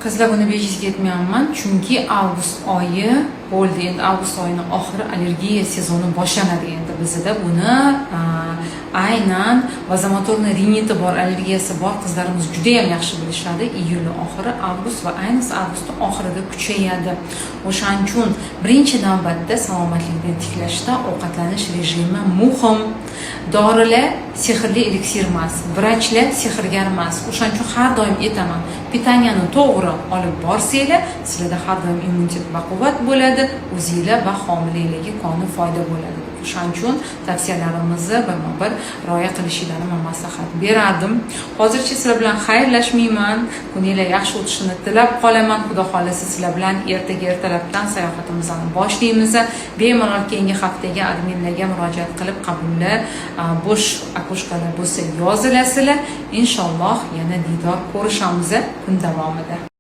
Qizlar buni bejizga aytmayapman, chunki avgust oyi bo'ldi. Endi avgust oyining oxiri allergiya sezoni boshlanadi. Endi bizda buni aynan vazomotorniy riniti bor, allergiyasi bor qizlarimiz juda ham yaxshi bilishadi. Iyul oxiri, avgust va ayniqsa avgustning oxirida kuchayadi. O'shaning uchun birinchi navbatda salomatlikni tiklashda ovqatlanish rejimi muhim. Dorilar sehrli eliksir emas, vrachlar sehrgar emas. O'shaning uchun har doim aytaman, pitaniyani to'g'ri olib borsanglar, sizlarda har doim immunitet baquvvat bo'ladi, o'zingizlar va homilanglarga qonun foyda bo'ladi. O'shaning uchun tavsiyalarimizni birma-bir rioya qilishinglarni men maslahat berardim. Hozircha sizlar bilan xayrlashmayman. Kuninglar yaxshi o'tishini tilab qolaman. Xudo xolasa sizlar bilan ertalabdan sayohatimizni boshlaymiz. Bemalol keyingi haftaga adminlarga murojaat qilib qabullar, bo'sh akushkalar bo'lsa yozilasizlar. Inshaalloh yana diydor ko'rishamiz kun davomida.